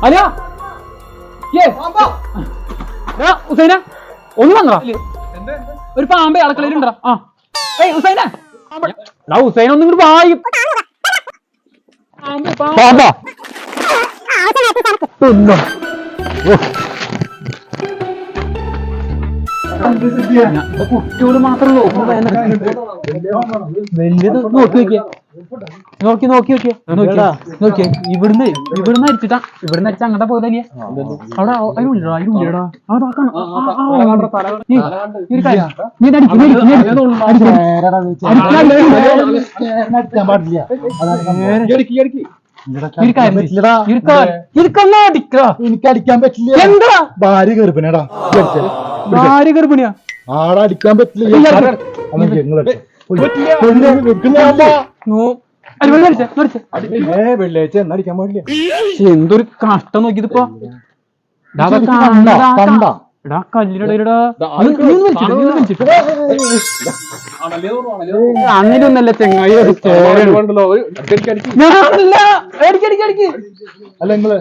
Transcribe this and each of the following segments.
അലിയ ഹുസൈന ഒന്ന് വന്നടാ. ഒരു പാമ്പ് അളക്കളയിലുണ്ടാ. ആ ഏയ് ഹുസൈന ഹുസൈന ഒന്നും ഇങ്ങോട്ട് വായി. പാമ്പാ കുട്ടിയോട് മാത്രം വലിയത് നോക്കി നോക്കിയേ ഇവിടുന്ന് അടിച്ചിട്ടാ. ഇവിടുന്ന് അടിച്ച അങ്ങോട്ട് പോയതല്ലേ അവിടെ അതിനുള്ളിലടാ എനിക്കടിക്കാൻ പറ്റില്ല. എന്താ ഭാര്യ ഗർഭിണിയാടാ. ഭാര്യ ഗർഭിണിയാ? ആടെ അടിക്കാൻ പറ്റില്ല. വെള്ളിയാഴ്ച എന്നാ അടിക്കാൻ പാടില്ല. എന്തൊരു കഷ്ടം നോക്കിയതിപ്പോ. കല്ലിനടയിലടാ അങ്ങനെയൊന്നല്ല ചെങ്ങായി. അല്ല നിങ്ങള്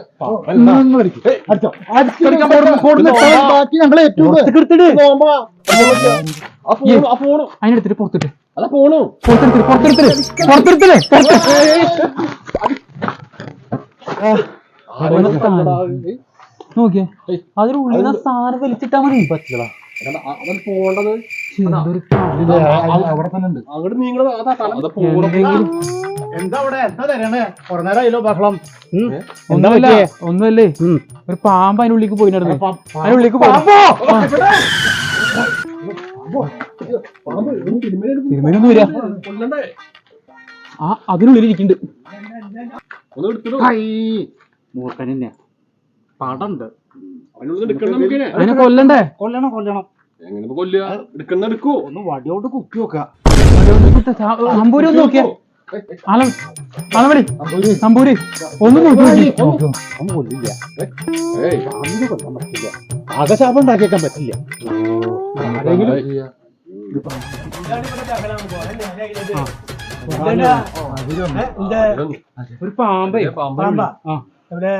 അതിനെടുത്തിട്ട് പുറത്തിട്ട് നോക്കിയേ. അതിനുള്ളിൽ സാധനം വലിച്ചിട്ടാ മതി. പറ്റില്ല ഒന്നുമല്ലേ. ഒരു പാമ്പ് അതിനുള്ളിലേക്ക് പോയി നടന്നു. അതിനുള്ളിലേക്ക് തിരുമേനൊന്നും വരിക. ആ അതിനുള്ളിൽ ഇരിക്കുന്നുണ്ട്. മൂർഖനെന്നെ പടണ്ട്. അതിനെ കൊല്ലണ്ടേ? കൊല്ലണം. ഒന്ന് വടിയോട്ട് കുക്കി വെക്കാം. നമ്പൂരി ഒന്ന് നോക്കിയാ. അളവടി നമ്പൂരി ഒന്ന് നോക്കി. കൊല്ലില്ല. കൊല്ലാൻ പറ്റില്ല. ആകശാപം ഉണ്ടാക്കിയേക്കാൻ പറ്റില്ല. ഒരു പാമ്പേ എവിടെ?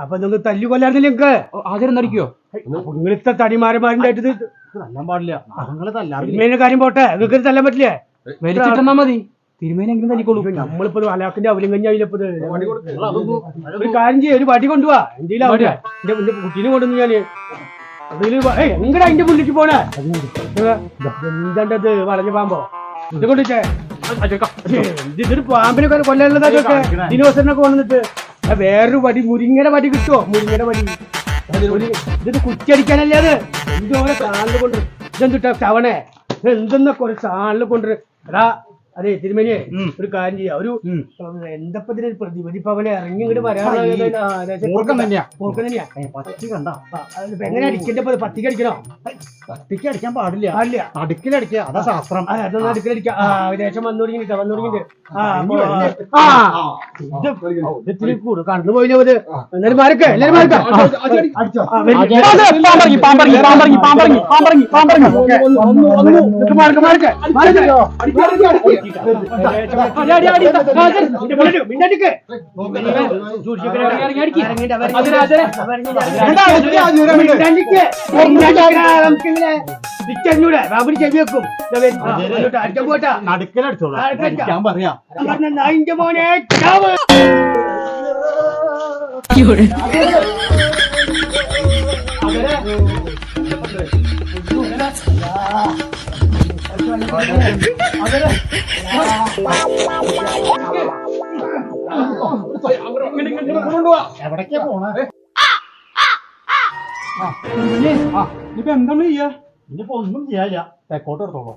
അപ്പൊ നിങ്ങൾക്ക് തല്ലു കൊല്ലാറില്ല. നിങ്ങൾക്ക് ആദ്യം നടിക്കോ? നിങ്ങളിത്തെ തടിമാരന്മാരുണ്ടായിട്ട് തല്ലാൻ പാടില്ല. തിരുമേനെ കാര്യം പോട്ടെ, നിങ്ങൾക്ക് തല്ലാൻ പറ്റില്ലേ? വലിച്ചിട്ടെന്നാ മതി. തിരുമേനെങ്കിലും തല്ലിക്കോളൂ. നമ്മളിപ്പോ അലാക്കിന്റെ അവലും കഞ്ഞായില്ലപ്പോ. ഒരു കാര്യം ചെയ്യ, ഒരു വടി കൊണ്ടുപോവാ. എന്റെ കുട്ടീനെ കൊണ്ടുവന്നു ഞാന്. എങ്ങനെ അതിന്റെ മുന്നിലേക്ക് പോണേ? എന്താണ്ടത് വളഞ്ഞ പാമ്പോ? ഇത് കൊണ്ടിട്ടേ ഇതൊരു പാമ്പിനെ കൊല്ലാനുള്ളതൊക്കെ ദിനോസറിനൊക്കെ കൊണ്ടിട്ട് വേറൊരു വടി, മുരിങ്ങയുടെ വടി കിട്ടുമോ? മുരിങ്ങയുടെ വടി ഇത് കുറ്റിയടിക്കാനല്ലേ? അത് എന്തോരെ സാളിൽ കൊണ്ട് ഇതെന്തിട്ടാ തവണേ എന്തെന്നൊക്കെ ഒരു സാളിൽ കൊണ്ട്. എടാ അതെ തിരുമേനിയെ, ഒരു കാര്യം ചെയ്യാം. ഒരു എന്തപ്പതിന് പ്രതിപദിപ്പ് അവനെ ഇറങ്ങി ഇങ്ങോട്ട് വരാനുള്ള എങ്ങനെ അടിക്കണ്ട? പത്തിക്ക് അടിക്കണോ? പത്തിക്ക് അടിക്കാൻ പാടില്ല. അടുക്കിലടിക്കുക, അതാ ശാസ്ത്രം. അതൊന്നും അടുക്കിലടിക്കാം. ദേശം വന്നു തുടങ്ങിട്ട് കണ്ടു പോയില്ലോ. അത് എല്ലാരും മാറിക്കേ, എല്ലാരും മാറിക്കാം. ചെവിവെക്കും നടുക്കലടിച്ചോളാം പറയാം. അതിന്റെ മോനെ എവിടേക്കാ പോണേ? ഇപ്പൊ എന്താണ് ചെയ്യാ? ഇനിയിപ്പോ ഒന്നും ചെയ്യാല്ല. തെക്കോട്ട് എടുത്തോളൂ.